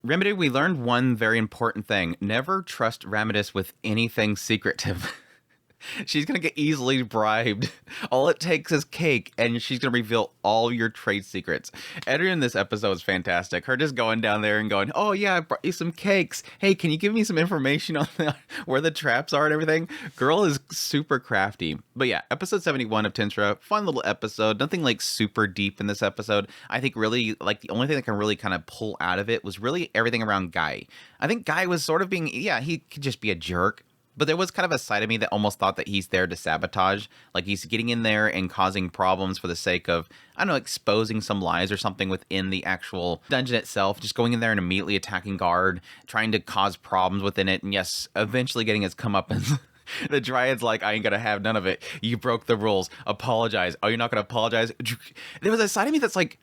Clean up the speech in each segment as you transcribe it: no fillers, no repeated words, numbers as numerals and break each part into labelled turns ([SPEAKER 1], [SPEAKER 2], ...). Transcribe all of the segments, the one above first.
[SPEAKER 1] Remedy, we learned one very important thing. Never trust Ramidus with anything secretive. She's going to get easily bribed. All it takes is cake, and she's going to reveal all your trade secrets. Editor in this episode is fantastic. Her just going down there and going, oh, yeah, I brought you some cakes. Hey, can you give me some information on where the traps are and everything? Girl is super crafty. But yeah, episode 71 of Tensura, fun little episode. Nothing like super deep in this episode. I think really, like, the only thing that can really kind of pull out of it was really everything around Guy. I think Guy was sort of being, yeah, he could just be a jerk. But there was kind of a side of me that almost thought that he's there to sabotage. Like he's getting in there and causing problems for the sake of, I don't know, exposing some lies or something within the actual dungeon itself. Just going in there and immediately attacking guard, trying to cause problems within it. And yes, eventually getting his comeuppance. The Dryad's like, I ain't gonna have none of it. You broke the rules. Apologize. Oh, you're not gonna apologize? There was a side of me that's like,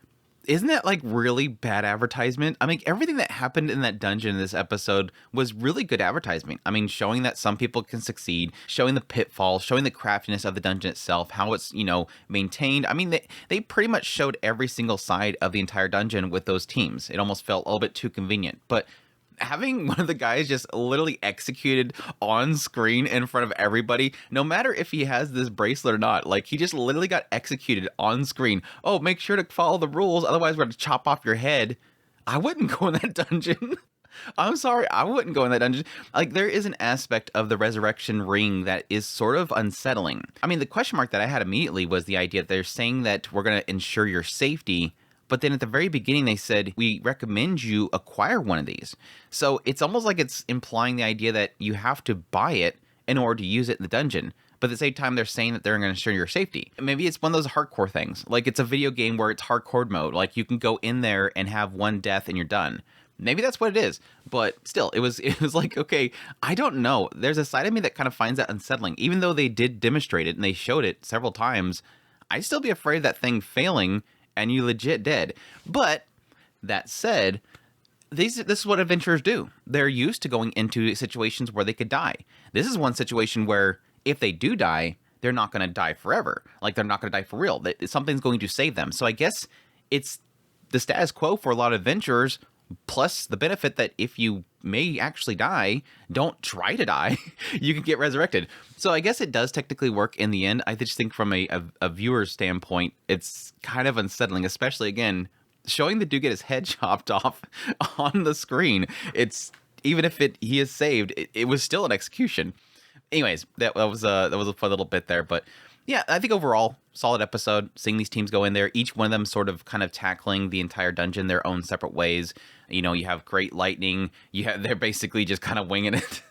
[SPEAKER 1] isn't that like really bad advertisement? I mean, everything that happened in that dungeon in this episode was really good advertisement. I mean, showing that some people can succeed, showing the pitfalls, showing the craftiness of the dungeon itself, how it's, you know, maintained. I mean, they pretty much showed every single side of the entire dungeon with those teams. It almost felt a little bit too convenient. But having one of the guys just literally executed on screen in front of everybody, no matter if he has this bracelet or not, like he just literally got executed on screen. Oh, make sure to follow the rules, otherwise we're going to chop off your head. I wouldn't go in that dungeon. I'm sorry, I wouldn't go in that dungeon. Like, there is an aspect of the resurrection ring that is sort of unsettling. I mean, the question mark that I had immediately was the idea that they're saying that we're going to ensure your safety. But then at the very beginning, they said, we recommend you acquire one of these. So it's almost like it's implying the idea that you have to buy it in order to use it in the dungeon. But at the same time, they're saying that they're going to ensure your safety. Maybe it's one of those hardcore things. Like it's a video game where it's hardcore mode. Like you can go in there and have one death and you're done. Maybe that's what it is. But still, it was like, okay, I don't know. There's a side of me that kind of finds that unsettling. Even though they did demonstrate it and they showed it several times, I'd still be afraid of that thing failing and you legit dead. But that said, this is what adventurers do. They're used to going into situations where they could die. This is one situation where if they do die, they're not going to die forever. Like they're not going to die for real. Something's going to save them. So I guess it's the status quo for a lot of adventurers, plus the benefit that if you may actually die, don't try to die. You can get resurrected. So I guess it does technically work in the end. I just think from a viewer's standpoint, it's kind of unsettling, especially again, showing the dude get his head chopped off on the screen. It's even if he is saved, it was still an execution. Anyways, that was a fun little bit there, but yeah, I think overall, solid episode, seeing these teams go in there, each one of them sort of kind of tackling the entire dungeon their own separate ways. You know, you have Great Lightning, they're basically just kind of winging it.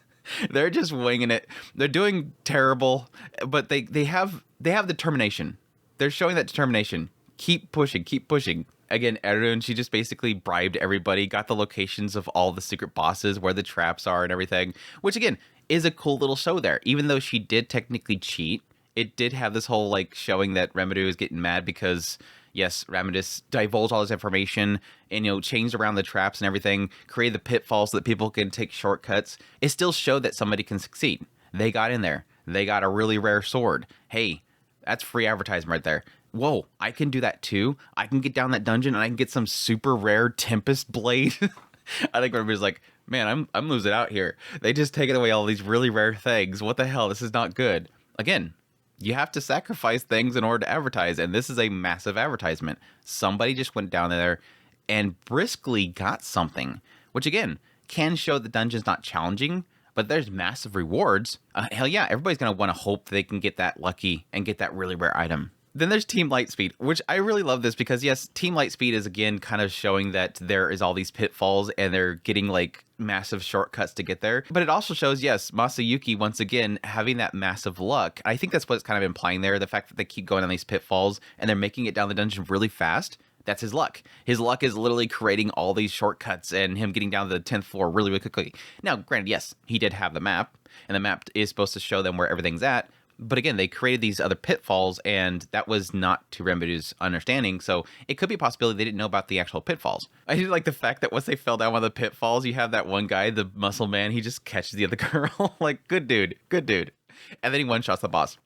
[SPEAKER 1] They're just winging it. They're doing terrible, but they have determination. They're showing that determination. Keep pushing, keep pushing. Again, Erun, she just basically bribed everybody, got the locations of all the secret bosses, where the traps are and everything, which again, is a cool little show there. Even though she did technically cheat, it did have this whole like showing that Remedy is getting mad because yes, Ramidus divulged all this information and, you know, changed around the traps and everything, created the pitfalls so that people can take shortcuts. It still showed that somebody can succeed. They got in there. They got a really rare sword. Hey, that's free advertisement right there. Whoa, I can do that too. I can get down that dungeon and I can get some super rare Tempest Blade. I think everybody's like, man, I'm losing out here. They just taken away all these really rare things. What the hell? This is not good. Again, you have to sacrifice things in order to advertise, and this is a massive advertisement. Somebody just went down there and briskly got something, which again, can show the dungeon's not challenging, but there's massive rewards. Hell yeah, everybody's going to want to hope they can get that lucky and get that really rare item. Then there's Team Lightspeed, which I really love this because, yes, Team Lightspeed is, again, kind of showing that there is all these pitfalls and they're getting, like, massive shortcuts to get there. But it also shows, yes, Masayuki, once again, having that massive luck. I think that's what it's kind of implying there, the fact that they keep going on these pitfalls and they're making it down the dungeon really fast. That's his luck. His luck is literally creating all these shortcuts and him getting down to the 10th floor really, really quickly. Now, granted, yes, he did have the map, and the map is supposed to show them where everything's at. But again, they created these other pitfalls, and that was not to Remedy's understanding, so it could be a possibility they didn't know about the actual pitfalls. I did like the fact that once they fell down one of the pitfalls, you have that one guy, the muscle man, he just catches the other girl. Like, good dude, good dude. And then he one-shots the boss.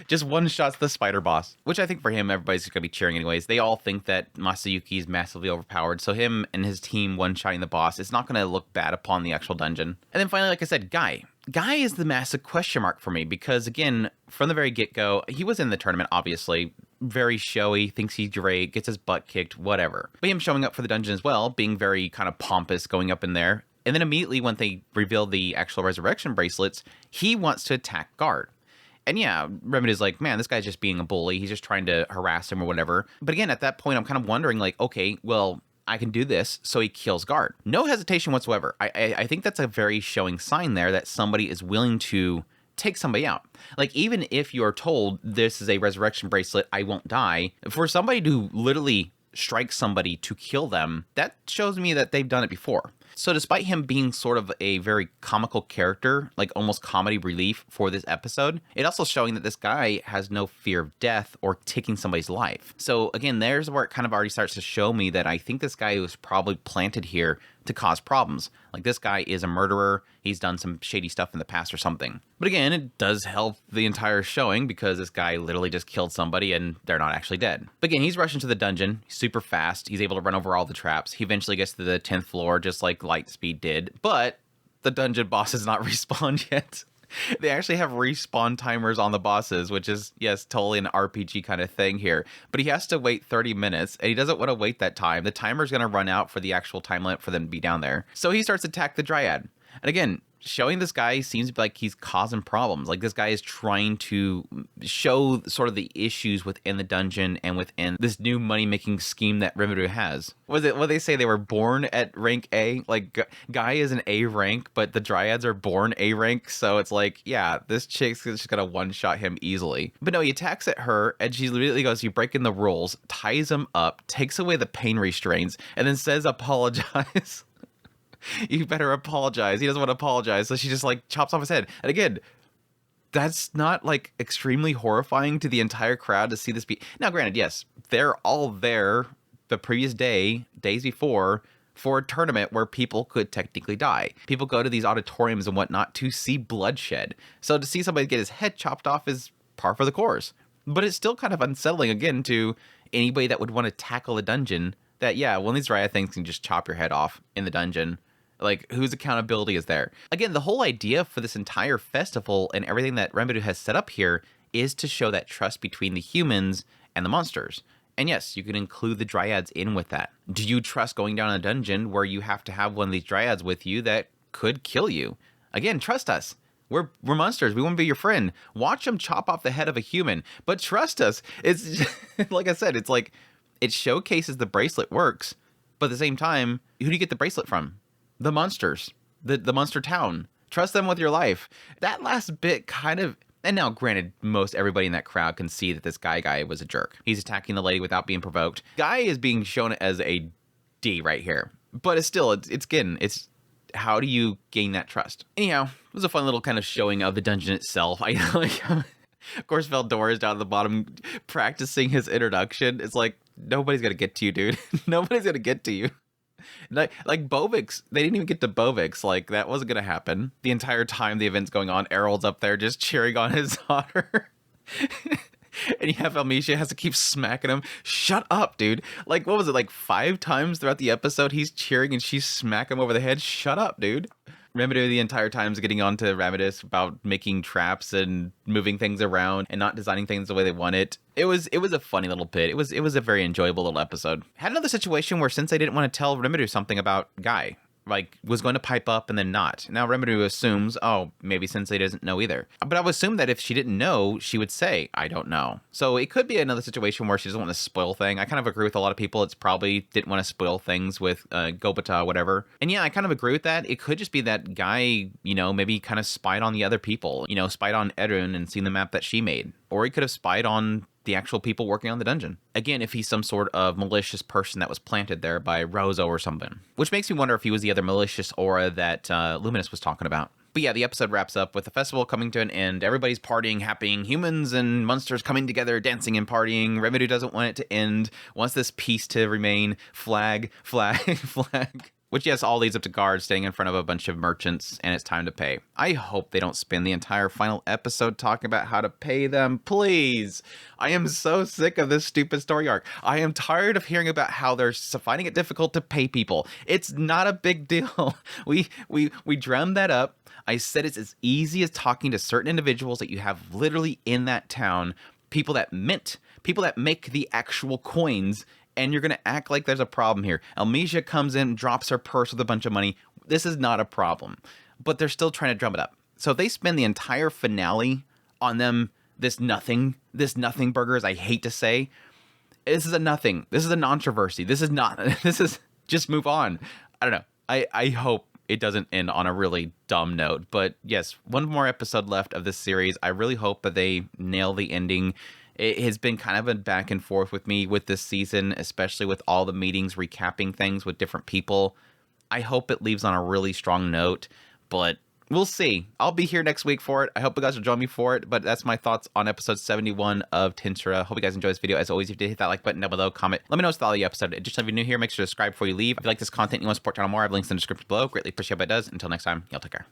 [SPEAKER 1] Just one-shots the spider boss, which I think for him, everybody's going to be cheering anyways. They all think that Masayuki is massively overpowered, so him and his team one-shotting the boss is not going to look bad upon the actual dungeon. And then finally, like I said, Guy. Guy is the massive question mark for me because, again, from the very get-go, he was in the tournament, obviously, very showy, thinks he's great, gets his butt kicked, whatever. But him showing up for the dungeon as well, being very kind of pompous, going up in there. And then immediately when they reveal the actual resurrection bracelets, he wants to attack Guard. And yeah, Remedy's like, man, this guy's just being a bully. He's just trying to harass him or whatever. But again, at that point, I'm kind of wondering, like, okay, well, I can do this, so he kills Guard. No hesitation whatsoever. I think that's a very showing sign there that somebody is willing to take somebody out. Like, even if you're told this is a resurrection bracelet, I won't die, for somebody to literally strike somebody to kill them, that shows me that they've done it before. So despite him being sort of a very comical character, like almost comedy relief for this episode, it also showing that this guy has no fear of death or taking somebody's life. So again, there's where it kind of already starts to show me that I think this guy was probably planted here to cause problems. Like, this guy is a murderer. He's done some shady stuff in the past or something. But again, it does help the entire showing because this guy literally just killed somebody and they're not actually dead. But again, he's rushing to the dungeon super fast. He's able to run over all the traps. He eventually gets to the 10th floor just like Lightspeed did. But the dungeon boss has not respawned yet. They actually have respawn timers on the bosses, which is, yes, totally an RPG kind of thing here. But he has to wait 30 minutes, and he doesn't want to wait that time. The timer's going to run out for the actual time limit for them to be down there. So he starts to attack the Dryad. And again, showing this guy seems like he's causing problems. Like, this guy is trying to show sort of the issues within the dungeon and within this new money-making scheme that Rimuru has. What they say, they were born at rank A? Like, Guy is an A rank, but the Dryads are born A rank, so it's like, yeah, this chick's just gonna one-shot him easily. But no, he attacks at her, and she immediately goes, you're breaking the rules, ties him up, takes away the pain restraints, and then says, apologize. You better apologize. He doesn't want to apologize. So she just like chops off his head. And again, that's not like extremely horrifying to the entire crowd to see this be. Now, granted, yes, they're all there the previous day, days before, for a tournament where people could technically die. People go to these auditoriums and whatnot to see bloodshed. So to see somebody get his head chopped off is par for the course. But it's still kind of unsettling, again, to anybody that would want to tackle a dungeon that, yeah, one of these Dryad things can just chop your head off in the dungeon. Like, whose accountability is there? Again, the whole idea for this entire festival and everything that Rimuru has set up here is to show that trust between the humans and the monsters. And yes, you can include the Dryads in with that. Do you trust going down a dungeon where you have to have one of these Dryads with you that could kill you? Again, trust us. We're monsters. We want to be your friend. Watch them chop off the head of a human, but trust us. It's like I said, it's like it showcases the bracelet works, but at the same time, who do you get the bracelet from? The monsters, the monster town. Trust them with your life. That last bit kind of, and now granted, most everybody in that crowd can see that this guy was a jerk. He's attacking the lady without being provoked. Guy is being shown as a D right here, but it's still, it's how do you gain that trust? Anyhow, it was a fun little kind of showing of the dungeon itself. I like, of course, Veldora is down at the bottom practicing his introduction. It's like, nobody's gonna get to you, dude. Nobody's gonna get to you. Like Bovix, they didn't even get to Bovix. Like, that wasn't gonna happen. The entire time the event's going on, Errol's up there just cheering on his daughter. And you have Amisha has to keep smacking him. Shut up, dude. Like, what was it, like 5 times throughout the episode he's cheering and she's smacking him over the head? Shut up, dude. Rimuru the entire time is getting on to Ramidus about making traps and moving things around and not designing things the way they want it. It was a funny little bit. It was a very enjoyable little episode. Had another situation where Sensei didn't want to tell Rimuru something about Guy. Like, was going to pipe up and then not. Now Rimuru assumes, oh, maybe Sensei doesn't know either. But I would assume that if she didn't know, she would say, I don't know. So it could be another situation where she doesn't want to spoil things. I kind of agree with a lot of people. It's probably didn't want to spoil things with Gobata, whatever. And yeah, I kind of agree with that. It could just be that Guy, maybe kind of spied on the other people. Spied on Erun and seen the map that she made. Or he could have spied on the actual people working on the dungeon. Again, if he's some sort of malicious person that was planted there by Rozo or something. Which makes me wonder if he was the other malicious aura that Luminous was talking about. But yeah, the episode wraps up with the festival coming to an end. Everybody's partying, happying, humans and monsters coming together, dancing and partying. Rimuru doesn't want it to end, wants this peace to remain. Flag, flag, flag. Which, yes, all leads up to guards standing in front of a bunch of merchants, and it's time to pay. I hope they don't spend the entire final episode talking about how to pay them. Please. I am so sick of this stupid story arc. I am tired of hearing about how they're finding it difficult to pay people. It's not a big deal. We drummed that up. I said it's as easy as talking to certain individuals that you have literally in that town, people that mint, people that make the actual coins, and you're going to act like there's a problem here. Elmesia comes in, drops her purse with a bunch of money. This is not a problem. But they're still trying to drum it up. So if they spend the entire finale on them, this nothing burger, as I hate to say, this is a nothing. This is a controversy. This is just move on. I don't know. I hope it doesn't end on a really dumb note. But yes, one more episode left of this series. I really hope that they nail the ending. It has been kind of a back and forth with me with this season, especially with all the meetings recapping things with different people. I hope it leaves on a really strong note, but we'll see. I'll be here next week for it. I hope you guys will join me for it, but that's my thoughts on episode 71 of Tensura. Hope you guys enjoyed this video. As always, if you did, hit that like button down below, comment. Let me know what's the value of the episode. Additionally, if you're new here, make sure to subscribe before you leave. If you like this content and you want to support the channel more, I have links in the description below. Greatly appreciate what it does. Until next time, y'all take care.